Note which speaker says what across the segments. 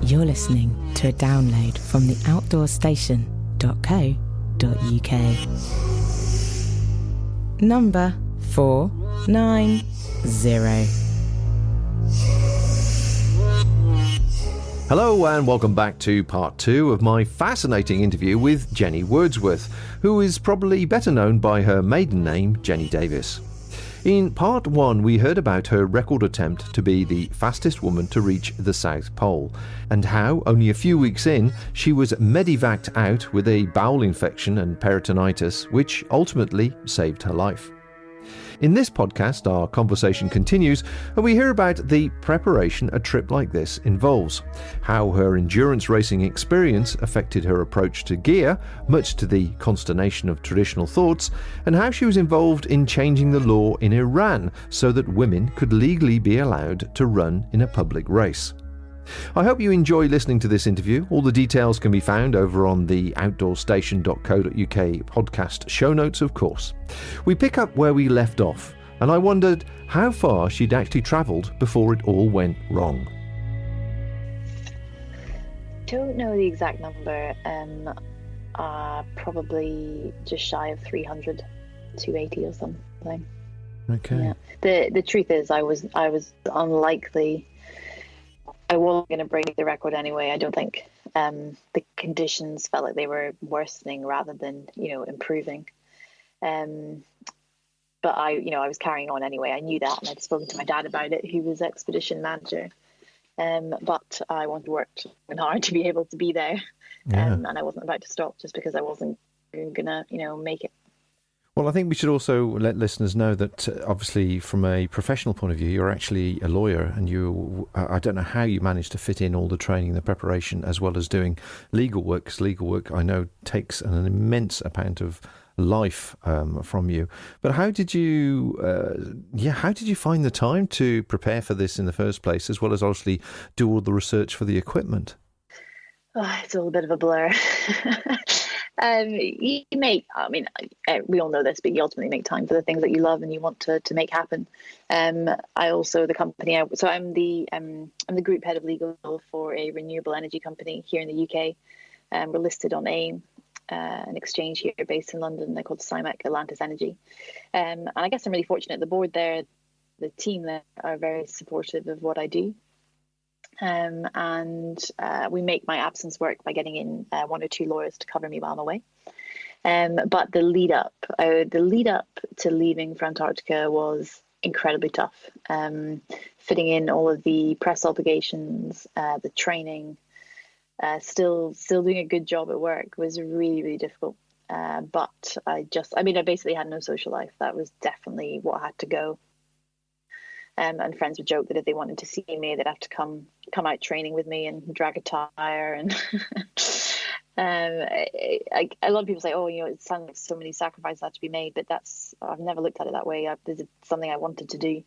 Speaker 1: You're listening to a download from the outdoorstation.co.uk. Number 490.
Speaker 2: Hello and welcome back to part 2 of my fascinating interview with Jenny Wordsworth, who is probably better known by her maiden name, Jenny Davis. In part 1, we heard about her record attempt to be the fastest woman to reach the South Pole, and how, only a few weeks in, she was medivaced out with a bowel infection and peritonitis, which ultimately saved her life. In this podcast, our conversation continues, and we hear about the preparation a trip like this involves, how her endurance racing experience affected her approach to gear, much to the consternation of traditional thoughts, and how she was involved in changing the law in Iran so that women could legally be allowed to run in a public race. I hope you enjoy listening to this interview. All the details can be found over on the outdoorstation.co.uk podcast show notes, of course. We pick up where we left off, and I wondered how far she'd actually travelled before it all went wrong.
Speaker 3: Don't know the exact number. Probably just shy of 300, 280 or something.
Speaker 2: Okay.
Speaker 3: Yeah. The truth is, I was unlikely. I wasn't going to break the record anyway. I don't think the conditions felt like they were worsening rather than, improving. But I was carrying on anyway. I knew that, and I'd spoken to my dad about it, who was expedition manager. But I wanted to work hard to be able to be there, and I wasn't about to stop just because I wasn't going to, make it.
Speaker 2: Well, I think we should also let listeners know that obviously from a professional point of view, you're actually a lawyer, and I don't know how you manage to fit in all the training and the preparation as well as doing legal work, because legal work I know takes an immense amount of life from you. But how did you find the time to prepare for this in the first place, as well as obviously do all the research for the equipment?
Speaker 3: Oh, it's all a bit of a blur. We all know this, but you ultimately make time for the things that you love and you want to make happen. I'm the group head of legal for a renewable energy company here in the UK. We're listed on AIM, an exchange here based in London. They're called CIMEC Atlantis Energy. And I guess I'm really fortunate. The board there, the team there are very supportive of what I do. We make my absence work by getting in 1 or 2 lawyers to cover me while I'm away. But the lead up to leaving for Antarctica was incredibly tough. Fitting in all of the press obligations, the training, still doing a good job at work was really, really difficult. But I basically had no social life. That was definitely what had to go. And friends would joke that if they wanted to see me, they'd have to come out training with me and drag a tyre. And a lot of people say, it sounds like so many sacrifices had to be made, but I've never looked at it that way. This is something I wanted to do,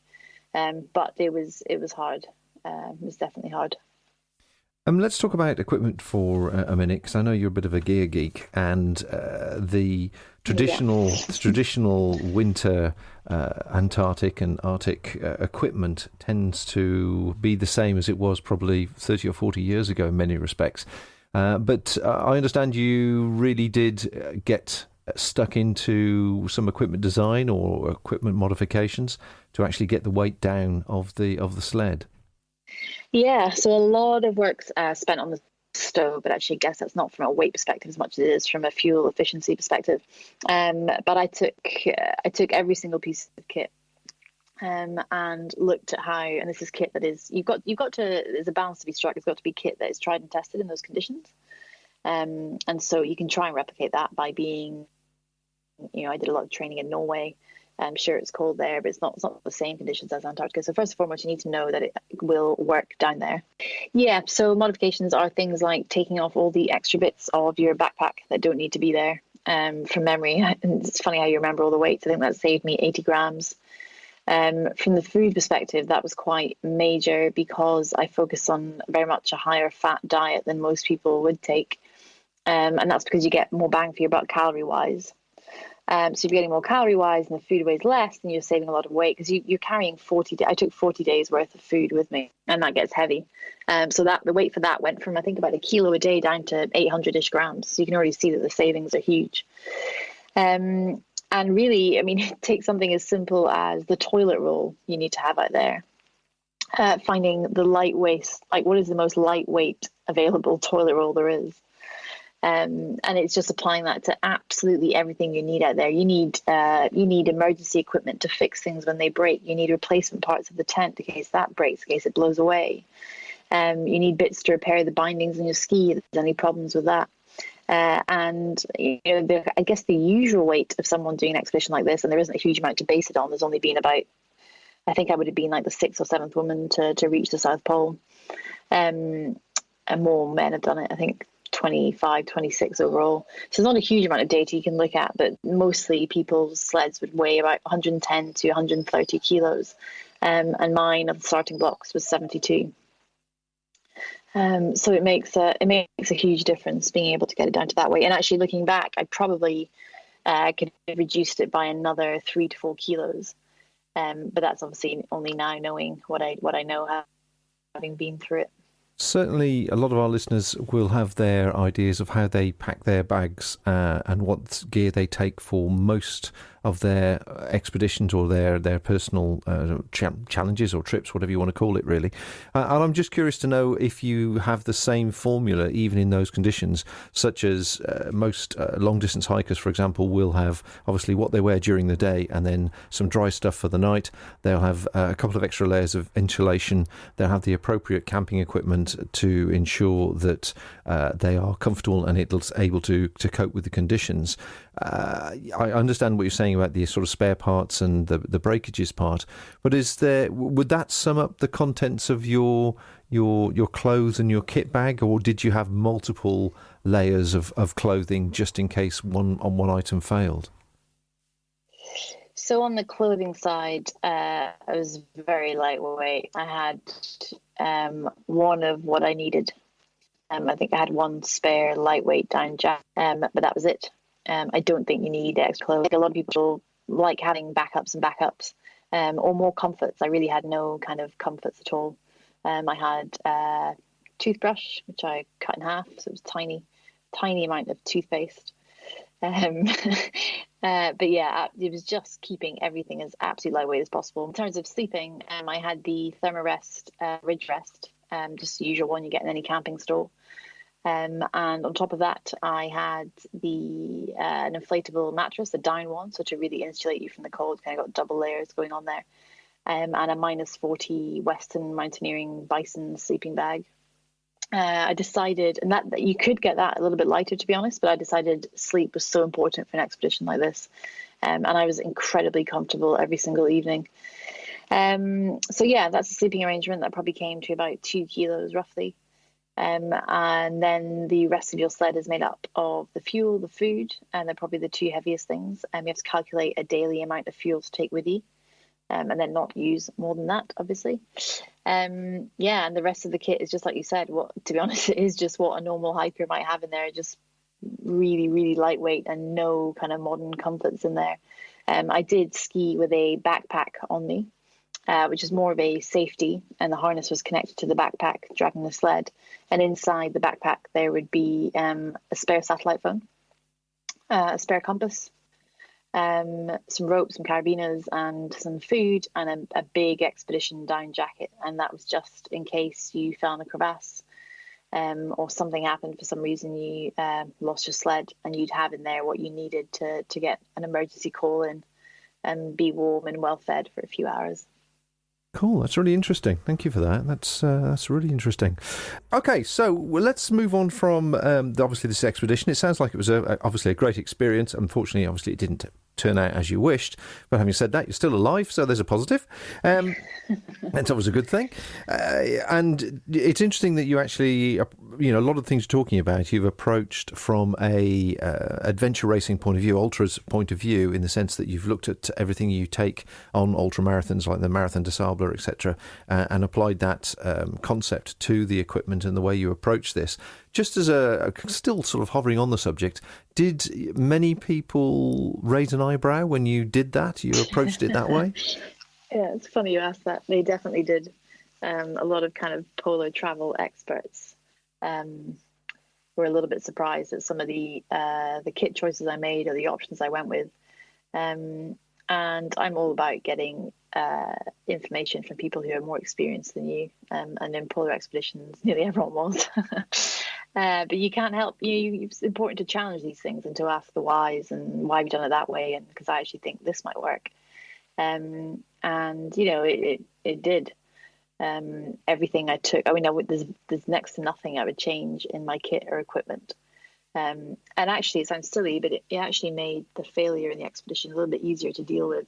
Speaker 3: but it was hard. It was definitely hard.
Speaker 2: Let's talk about equipment for a minute, because I know you're a bit of a gear geek, and the traditional winter Antarctic and Arctic equipment tends to be the same as it was probably 30 or 40 years ago in many respects. But I understand you really did get stuck into some equipment design or equipment modifications to actually get the weight down of the sled.
Speaker 3: Yeah, so a lot of work's spent on the stove, but actually I guess that's not from a weight perspective as much as it is from a fuel efficiency perspective. But I took every single piece of kit and looked at how, and this is kit that is, there's a balance to be struck. It's got to be kit that is tried and tested in those conditions. And so you can try and replicate that by being, I did a lot of training in Norway. I'm sure it's cold there, but it's not the same conditions as Antarctica. So first and foremost, you need to know that it will work down there. Yeah, so modifications are things like taking off all the extra bits of your backpack that don't need to be there. From memory, and it's funny how you remember all the weights. I think that saved me 80 grams. From the food perspective, that was quite major because I focus on very much a higher fat diet than most people would take. And that's because you get more bang for your buck calorie-wise. So you're getting more calorie wise and the food weighs less, and you're saving a lot of weight because you're carrying 40 days. I took 40 days worth of food with me, and that gets heavy. So that the weight for that went from, I think, about 1 kilo a day down to 800-ish grams. So you can already see that the savings are huge. And really, I mean, take something as simple as the toilet roll you need to have out there. Finding the lightweight, like what is the most lightweight available toilet roll there is. And it's just applying that to absolutely everything you need out there. You need emergency equipment to fix things when they break. You need replacement parts of the tent in case that breaks, in case it blows away. You need bits to repair the bindings in your ski if there's any problems with that. And I guess the usual weight of someone doing an expedition like this, and there isn't a huge amount to base it on. There's only been about, I think I would have been like the 6th or 7th woman to reach the South Pole. And more men have done it, I think 25, 26 overall. So there's not a huge amount of data you can look at, but mostly people's sleds would weigh about 110 to 130 kilos. And mine of the starting blocks was 72. So it makes a huge difference being able to get it down to that weight. And actually looking back, I probably could have reduced it by another 3 to 4 kilos. But that's obviously only now knowing what I know, having been through it.
Speaker 2: Certainly, a lot of our listeners will have their ideas of how they pack their bags and what gear they take for most of their expeditions or their personal challenges or trips, whatever you want to call it, really. And I'm just curious to know if you have the same formula, even in those conditions, such as most long-distance hikers, for example, will have obviously what they wear during the day and then some dry stuff for the night. They'll have a couple of extra layers of insulation. They'll have the appropriate camping equipment to ensure that they are comfortable and it's able to cope with the conditions. I understand what you're saying about the sort of spare parts and the breakages part, but would that sum up the contents of your clothes and your kit bag, or did you have multiple layers of clothing just in case one item failed?
Speaker 3: So on the clothing side, I was very lightweight. I had one of what I needed. I think I had one spare lightweight down jacket, but that was it. I don't think you need extra clothes. Like a lot of people like having backups and backups, or more comforts. I really had no kind of comforts at all. I had a toothbrush, which I cut in half, so it was tiny amount of toothpaste. But yeah, it was just keeping everything as absolutely lightweight as possible. In terms of sleeping, I had the Thermarest Ridge Rest, just the usual one you get in any camping store. And on top of that, I had an inflatable mattress, the down one, so to really insulate you from the cold. Kind of got double layers going on there, and a -40 Western Mountaineering Bison sleeping bag. I decided, and that you could get that a little bit lighter, to be honest, but I decided sleep was so important for an expedition like this, and I was incredibly comfortable every single evening. So yeah, that's a sleeping arrangement that probably came to about 2 kilos roughly. And then the rest of your sled is made up of the fuel, the food, and they're probably the two heaviest things. You have to calculate a daily amount of fuel to take with you, and then not use more than that, obviously. And the rest of the kit is just like you said. To be honest, it is just what a normal hiker might have in there, just really, really lightweight and no kind of modern comforts in there. I did ski with a backpack on me, which is more of a safety, and the harness was connected to the backpack dragging the sled, and inside the backpack there would be a spare satellite phone, a spare compass, some ropes, some carabiners, and some food, and a big expedition down jacket. And that was just in case you fell in a crevasse, or something happened for some reason, you lost your sled, and you'd have in there what you needed to get an emergency call in and be warm and well fed for a few hours.
Speaker 2: Cool, that's really interesting. Thank you for that. That's really interesting. Okay, so let's move on from obviously this expedition. It sounds like it was obviously a great experience. Unfortunately, obviously, it didn't turn out as you wished. But having said that, you're still alive, so there's a positive. That's always a good thing. And it's interesting that you actually, a lot of the things you're talking about, you've approached from a adventure racing point of view, ultras point of view, in the sense that you've looked at everything you take on ultra marathons like the Marathon des Sables, etc., and applied that concept to the equipment and the way you approach this. Just as still sort of hovering on the subject, did many people raise an eyebrow when you did that? You approached it that way?
Speaker 3: Yeah, it's funny you asked that. They definitely did. A lot of kind of polar travel experts were a little bit surprised at some of the kit choices I made or the options I went with. And I'm all about getting information from people who are more experienced than you. And in polar expeditions, nearly everyone was. But you can't help. It's important to challenge these things and to ask the whys and why have you done it that way, and because I actually think this might work. And it did. Everything I took, there's next to nothing I would change in my kit or equipment. And actually, it sounds silly, but it actually made the failure in the expedition a little bit easier to deal with.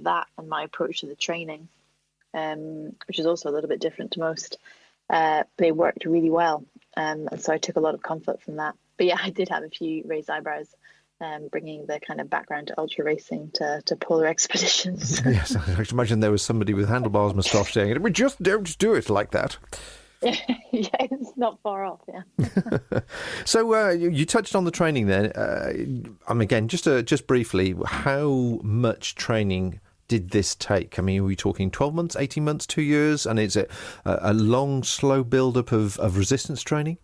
Speaker 3: That and my approach to the training, which is also a little bit different to most, they worked really well. And so I took a lot of comfort from that. But yeah, I did have a few raised eyebrows. Bringing the kind of background to ultra racing to polar expeditions.
Speaker 2: Yes, I can imagine there was somebody with handlebars moustache saying, "We just don't do it like that."
Speaker 3: Yeah, it's not far off. Yeah.
Speaker 2: So you touched on the training then. Again, just briefly, how much training did this take? I mean, are we talking 12 months, 18 months, 2 years? And is it a long, slow build-up of resistance training?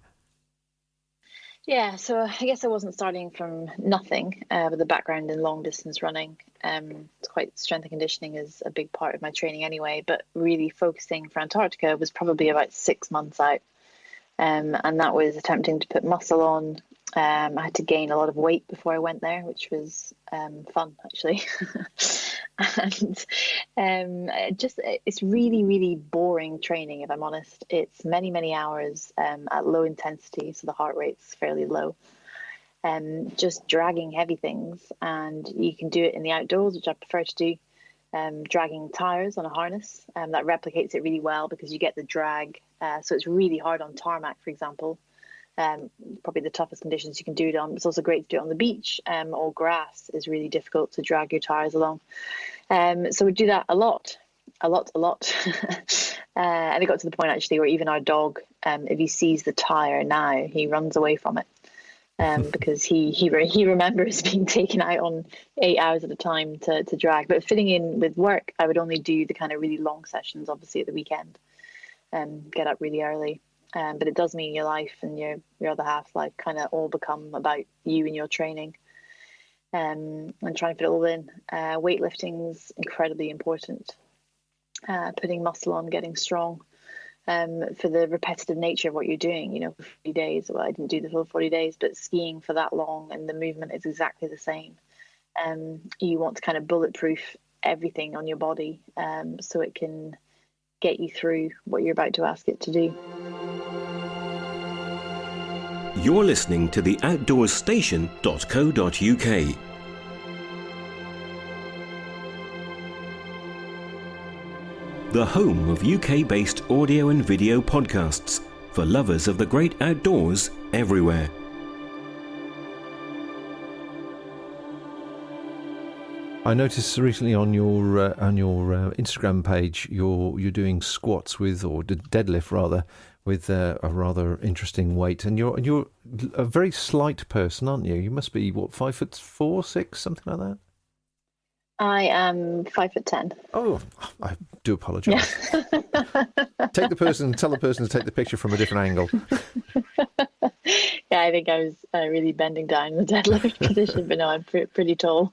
Speaker 3: Yeah, so I guess I wasn't starting from nothing with a background in long distance running. It's quite strength and conditioning is a big part of my training anyway, but really focusing for Antarctica was probably about 6 months out. And that was attempting to put muscle on. I had to gain a lot of weight before I went there, which was fun actually. And it's really, really boring training, if I'm honest. It's many, many hours at low intensity, so the heart rate's fairly low. Just dragging heavy things, and you can do it in the outdoors, which I prefer to do. Dragging tires on a harness, that replicates it really well because you get the drag. So it's really hard on tarmac, for example. Probably the toughest conditions you can do it on. It's also great to do it on the beach, or grass is really difficult to drag your tires along. So we do that a lot. And it got to the point actually where even our dog, if he sees the tire now, he runs away from it. Because he remembers being taken out on 8 hours at a time to drag. But fitting in with work, I would only do the kind of really long sessions, obviously at the weekend, get up really early. But it does mean your life and your other half life kind of all become about you and your training, and trying to fit it all in. Weightlifting's incredibly important. Putting muscle on, getting strong. For the repetitive nature of what you're doing, for 40 days. Well, I didn't do the full 40 days, but skiing for that long and the movement is exactly the same. You want to kind of bulletproof everything on your body, so it can get you through what you're about to ask it to do.
Speaker 4: You're listening to the outdoorstation.co.uk. The home of UK-based audio and video podcasts for lovers of the great outdoors everywhere.
Speaker 2: I noticed recently on your Instagram page you're doing squats with, or deadlift rather, with a rather interesting weight, and you're a very slight person, aren't you? You must be 5'4", 6", something like that.
Speaker 3: I am 5'10".
Speaker 2: Oh, I do apologise. Tell the person to take the picture from a different angle.
Speaker 3: Yeah, I think I was really bending down in the deadlift position, but no, I'm pretty tall.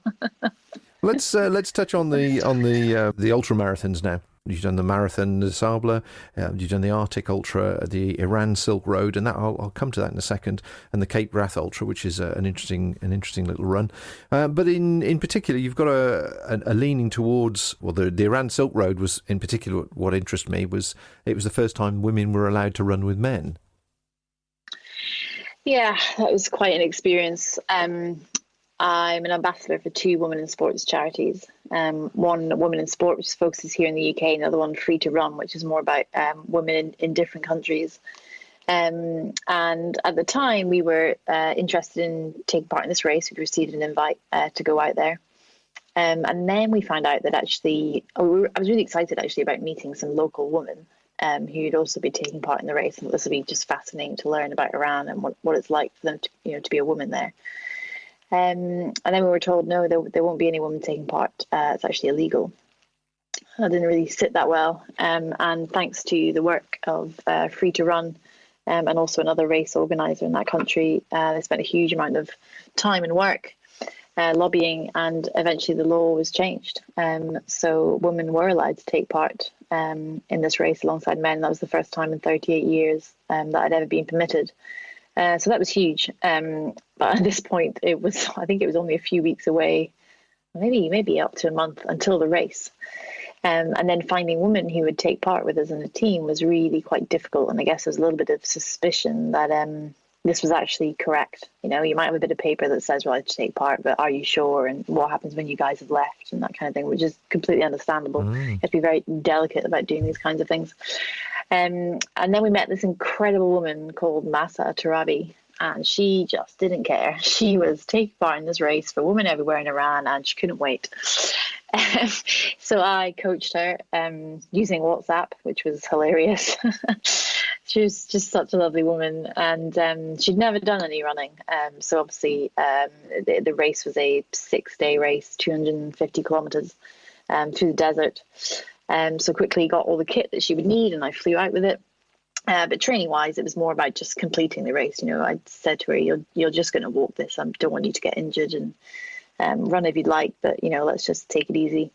Speaker 2: Let's touch on the ultra marathons now. You've done the Marathon des Sables, you've done the Arctic Ultra, the Iran Silk Road, and that I'll come to that in a second, and the Cape Wrath Ultra, which is an interesting little run. But in particular, you've got a leaning towards, well, the Iran Silk Road was in particular what interested me. It was the first time women were allowed to run with men.
Speaker 3: Yeah, that was quite an experience. I'm an ambassador for 2 women in sports charities. One, Women in Sport, which focuses here in the UK, and the other one, Free to Run, which is more about women in different countries. And at the time, we were interested in taking part in this race. We received an invite to go out there. And then we found out that actually, I was really excited actually about meeting some local women who'd also be taking part in the race. And this would be just fascinating to learn about Iran and what it's like for them to, to be a woman there. And then we were told, no, there won't be any women taking part. It's actually illegal. That didn't really sit that well. And thanks to the work of Free to Run and also another race organizer in that country, they spent a huge amount of time and work lobbying, and eventually the law was changed. So women were allowed to take part in this race alongside men. That was the first time in 38 years that had ever been permitted. So that was huge. But at this point, I think it was only a few weeks away, maybe up to a month until the race. And then finding women who would take part with us in the team was really quite difficult. And I guess there's a little bit of suspicion that this was actually correct. You might have a bit of paper that says, well, I should take part, but are you sure? And what happens when you guys have left and that kind of thing, which is completely understandable. You have to be very delicate about doing these kinds of things. And then we met this incredible woman called Masa Tarabi, and she just didn't care. She was taking part in this race for women everywhere in Iran, and she couldn't wait. So I coached her using WhatsApp, which was hilarious. She was just such a lovely woman, and she'd never done any running. So obviously the race was a 6-day race, 250 kilometers through the desert. So quickly got all the kit that she would need, and I flew out with it. But training wise, it was more about just completing the race. I said to her, you're just going to walk this. I don't want you to get injured, and run if you'd like, but let's just take it easy.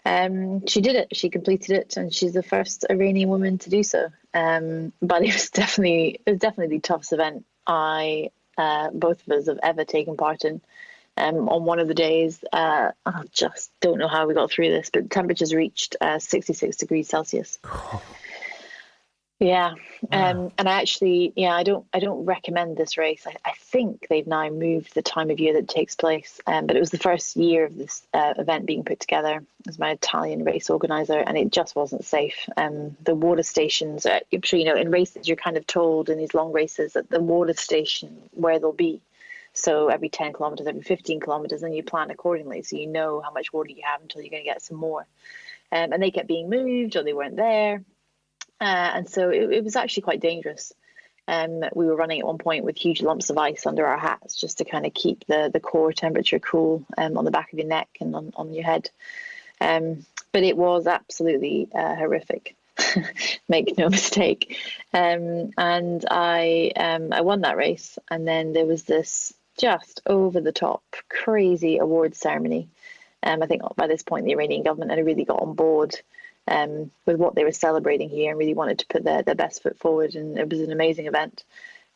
Speaker 3: She did it. She completed it, and she's the first Iranian woman to do so. But it was definitely the toughest event both of us have ever taken part in. On one of the days, I just don't know how we got through this, but temperatures reached 66 degrees Celsius.
Speaker 2: Oh.
Speaker 3: Yeah. And I actually, I don't recommend this race. I think they've now moved the time of year that it takes place. But it was the first year of this event being put together as my Italian race organizer, and it just wasn't safe. The water stations, I'm sure, in races, you're kind of told in these long races that the water station where they'll be. So every 10 kilometers, every 15 kilometers, and you plan accordingly. So you know how much water you have until you're going to get some more. And they kept being moved, or they weren't there. And so it was actually quite dangerous. We were running at one point with huge lumps of ice under our hats just to kind of keep the core temperature cool on the back of your neck and on your head. But it was absolutely horrific. Make no mistake. And I won that race. And then there was this just over the top crazy awards ceremony. I think by this point the Iranian government had really got on board with what they were celebrating here and really wanted to put their best foot forward, and it was an amazing event.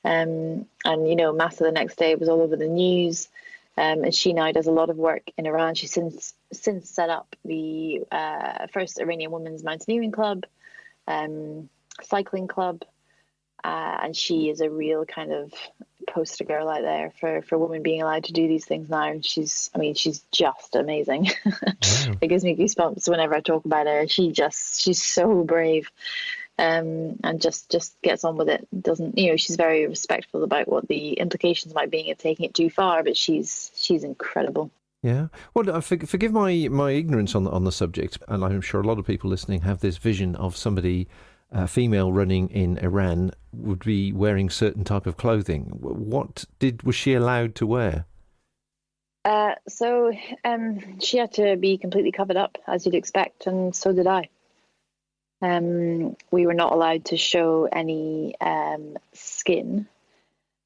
Speaker 3: And Masa the next day was all over the news, and she now does a lot of work in Iran. She's since set up the first Iranian women's mountaineering club, cycling club, and she is a real kind of poster girl out there for women being allowed to do these things now. She's just amazing. Wow. It gives me goosebumps whenever I talk about her. She's so brave, and just gets on with it. Doesn't she's very respectful about what the implications might be of taking it too far, but she's incredible.
Speaker 2: Yeah. Well, forgive my ignorance on the subject, and I'm sure a lot of people listening have this vision of somebody, female running in Iran, would be wearing certain type of clothing. What was she allowed to wear?
Speaker 3: So she had to be completely covered up, as you'd expect, and so did I. We were not allowed to show any skin.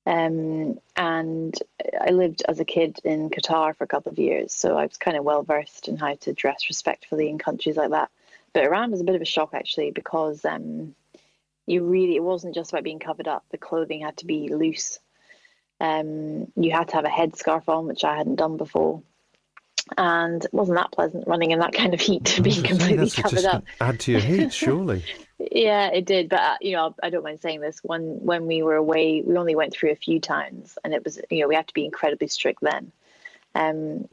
Speaker 3: And I lived as a kid in Qatar for a couple of years, so I was kind of well versed in how to dress respectfully in countries like that. But Iran was a bit of a shock, actually, because it wasn't just about being covered up. The clothing had to be loose. You had to have a headscarf on, which I hadn't done before. And it wasn't that pleasant running in that kind of heat, being completely covered up.
Speaker 2: Add to your heat, surely.
Speaker 3: Yeah, it did. But, I don't mind saying this. When we were away, we only went through a few towns, and it was, we had to be incredibly strict then.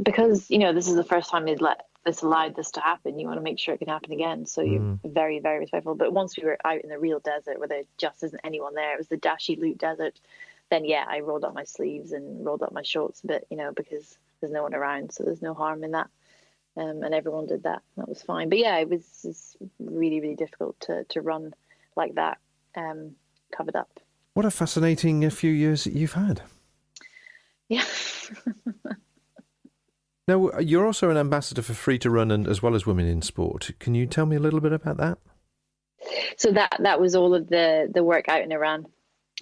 Speaker 3: Because, this is the first time they'd allowed this to happen. You want to make sure it can happen again. So you're very, very respectful. But once we were out in the real desert where there just isn't anyone there, it was the Dashi Lut Desert, then I rolled up my sleeves and rolled up my shorts a bit, because there's no one around. So there's no harm in that. And everyone did that. That was fine. But it was really, really difficult to run like that covered up.
Speaker 2: What a fascinating few years that you've had.
Speaker 3: Yeah.
Speaker 2: Now, you're also an ambassador for Free to Run and as well as Women in Sport. Can you tell me a little bit about that?
Speaker 3: So that was all of the work out in Iran.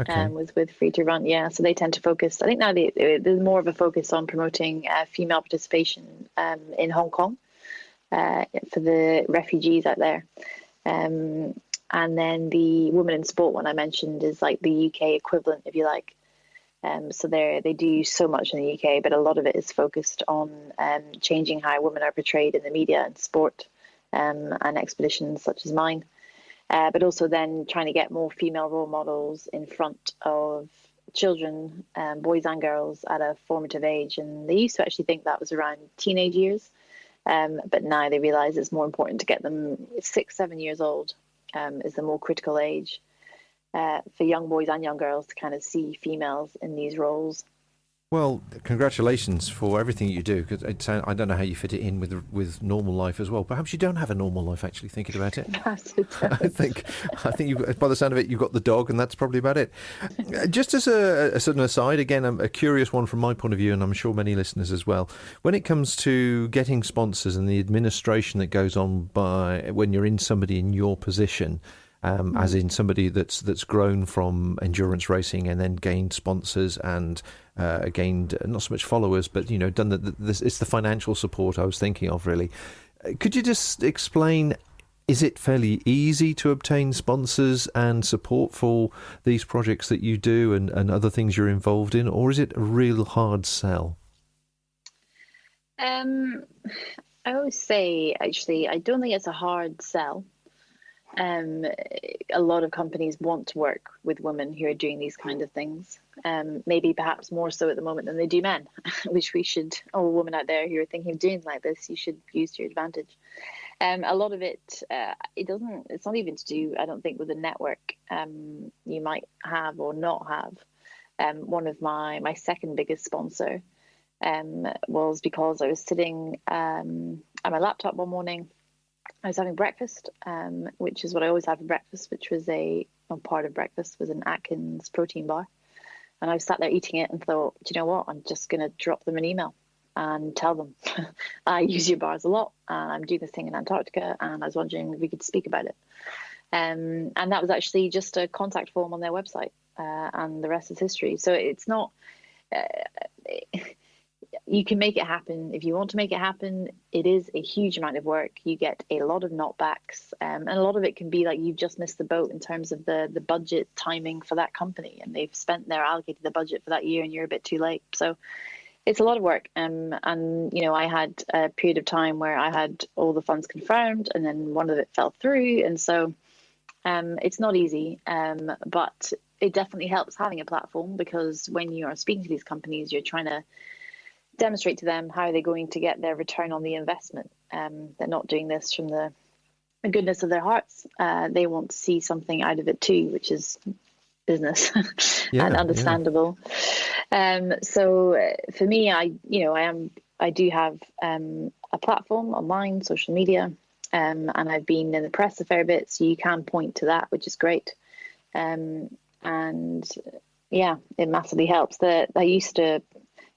Speaker 2: Okay.
Speaker 3: Was with Free to Run, yeah. So they tend to focus. I think now there's more of a focus on promoting female participation in Hong Kong for the refugees out there. And then the Women in Sport one I mentioned is like the UK equivalent, if you like. So they do so much in the UK, but a lot of it is focused on changing how women are portrayed in the media and sport and expeditions such as mine. But also then trying to get more female role models in front of children, boys and girls at a formative age. And they used to actually think that was around teenage years. But now they realise it's more important to get them 6-7 years old is the more critical age for young boys and young girls to kind of see females in these roles.
Speaker 2: Well, congratulations for everything you do, because I don't know how you fit it in with normal life as well. Perhaps you don't have a normal life, actually, thinking about it. I think you, by the sound of it, you've got the dog, and that's probably about it. Just as a sort of aside, again, a curious one from my point of view, and I'm sure many listeners as well. When it comes to getting sponsors and the administration that goes on by when you're in somebody in your position, as in somebody that's grown from endurance racing and then gained sponsors and gained not so much followers, but done it's the financial support I was thinking of, really. Could you just explain? Is it fairly easy to obtain sponsors and support for these projects that you do and other things you're involved in, or is it a real hard sell?
Speaker 3: I always say, actually, I don't think it's a hard sell. A lot of companies want to work with women who are doing these kind of things, maybe perhaps more so at the moment than they do men, which we should, all women out there who are thinking of doing like this, you should use to your advantage. A lot of it, it's not even to do, I don't think, with the network you might have or not have. One of my second biggest sponsor was because I was sitting at my laptop one morning. I was having breakfast, which is what I always have for breakfast, which was part of breakfast was an Atkins protein bar. And I sat there eating it and thought, do you know what? I'm just going to drop them an email and tell them I use your bars a lot and I'm doing this thing in Antarctica and I was wondering if we could speak about it. And that was actually just a contact form on their website and the rest is history. So it's not... you can make it happen if you want to make it happen. It is a huge amount of work. You get a lot of knockbacks, and a lot of it can be like you've just missed the boat in terms of the budget timing for that company, and they've allocated the budget for that year, and you're a bit too late. So it's a lot of work. And I had a period of time where I had all the funds confirmed, and then one of it fell through, and so it's not easy. But it definitely helps having a platform, because when you are speaking to these companies, you're trying to demonstrate to them how they're going to get their return on the investment. They're not doing this from the goodness of their hearts. They want to see something out of it too, which is business and understandable. Yeah. So for me, I do have a platform online, social media, and I've been in the press a fair bit, so you can point to that, which is great. And yeah, it massively helps. That I used to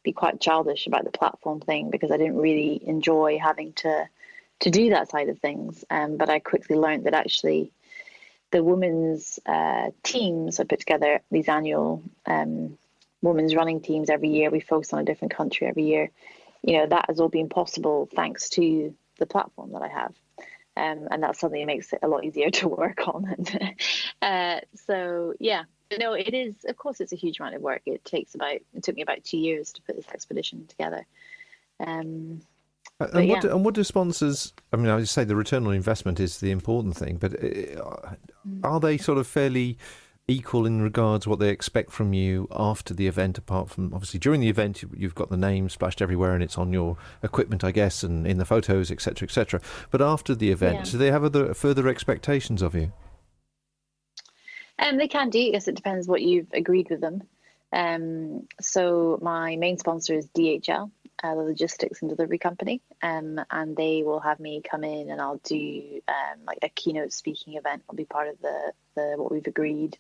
Speaker 3: be quite childish about the platform thing because I didn't really enjoy having to do that side of things. But I quickly learned that actually the women's teams, I put together these annual women's running teams every year. We focus on a different country every year. That has all been possible thanks to the platform that I have. And that's something that makes it a lot easier to work on. So yeah. No, it is. Of course, it's a huge amount of work. It took me about 2 years to put this expedition together.
Speaker 2: What do sponsors? I mean, I would say the return on investment is the important thing, but are they sort of fairly equal in regards to what they expect from you after the event? Apart from obviously during the event, you've got the name splashed everywhere and it's on your equipment, I guess, and in the photos, etc., etc. But after the event, do they have further expectations of you?
Speaker 3: They can do. I guess it depends what you've agreed with them. So my main sponsor is DHL, the logistics and delivery company, and they will have me come in, and I'll do like a keynote speaking event. I'll be part of the what we've agreed,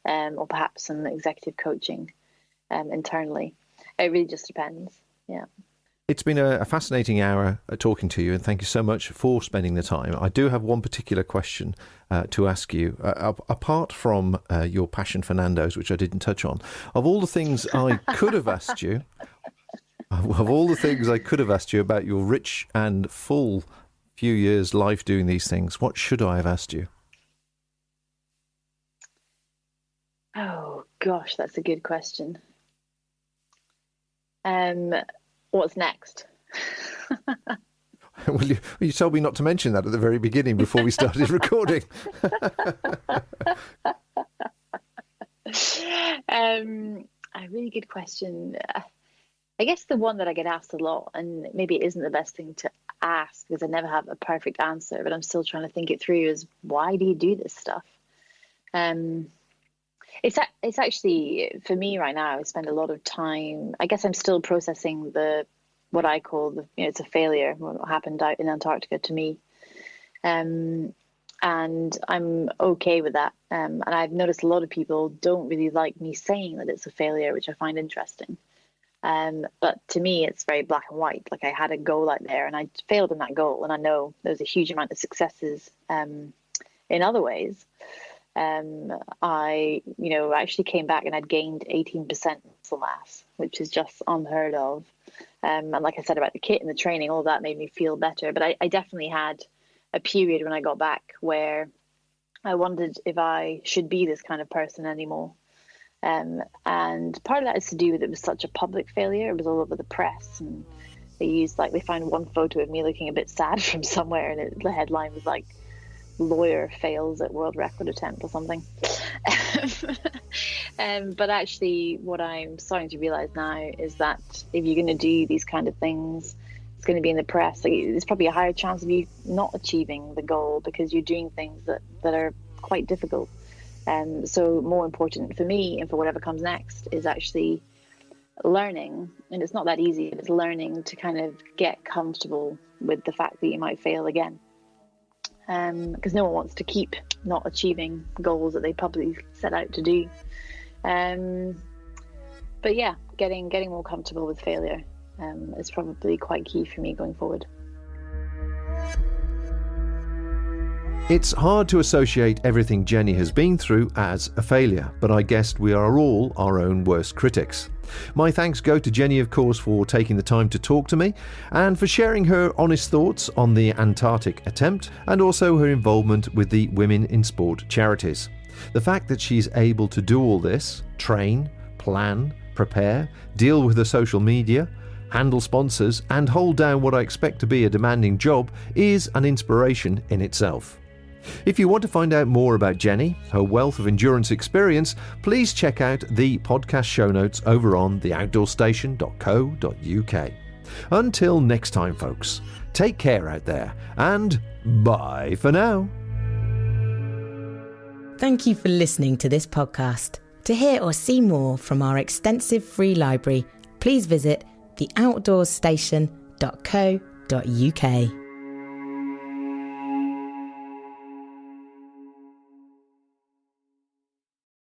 Speaker 3: or perhaps some executive coaching internally. It really just depends. Yeah.
Speaker 2: It's been a fascinating hour talking to you, and thank you so much for spending the time. I do have one particular question to ask you. Apart from your passion for Nando's, which I didn't touch on, of all the things I could have asked you, about your rich and full few years life doing these things, what should I have asked you?
Speaker 3: Oh gosh, that's a good question. What's next?
Speaker 2: Well, you told me not to mention that at the very beginning before we started recording.
Speaker 3: A really good question. I guess the one that I get asked a lot, and maybe it isn't the best thing to ask because I never have a perfect answer, but I'm still trying to think it through, is why do you do this stuff? It's actually, for me right now, I spend a lot of time, I guess I'm still processing what I call it's a failure, what happened out in Antarctica to me. And I'm okay with that. And I've noticed a lot of people don't really like me saying that it's a failure, which I find interesting. But to me, it's very black and white. Like, I had a goal out there and I failed in that goal. And I know there's a huge amount of successes in other ways. I actually came back and I'd gained 18% muscle mass, which is just unheard of. And like I said about the kit and the training, all that made me feel better. But I definitely had a period when I got back where I wondered if I should be this kind of person anymore. And part of that is to do with it was such a public failure. It was all over the press, and they found one photo of me looking a bit sad from somewhere, and the headline was like, "Lawyer fails at world record attempt" or something. But actually what I'm starting to realize now is that if you're going to do these kind of things, it's going to be in the press. There's probably a higher chance of you not achieving the goal because you're doing things that are quite difficult. So more important for me and for whatever comes next is actually learning, and it's not that easy, but it's learning to kind of get comfortable with the fact that you might fail again. Because no one wants to keep not achieving goals that they probably set out to do. But yeah, getting more comfortable with failure is probably quite key for me going forward.
Speaker 2: It's hard to associate everything Jenny has been through as a failure, but I guess we are all our own worst critics. My thanks go to Jenny, of course, for taking the time to talk to me and for sharing her honest thoughts on the Antarctic attempt and also her involvement with the Women in Sport charities. The fact that she's able to do all this, train, plan, prepare, deal with the social media, handle sponsors and hold down what I expect to be a demanding job is an inspiration in itself. If you want to find out more about Jenny, her wealth of endurance experience, please check out the podcast show notes over on theoutdoorstation.co.uk. Until next time, folks, take care out there and bye for now.
Speaker 1: Thank you for listening to this podcast. To hear or see more from our extensive free library, please visit theoutdoorstation.co.uk.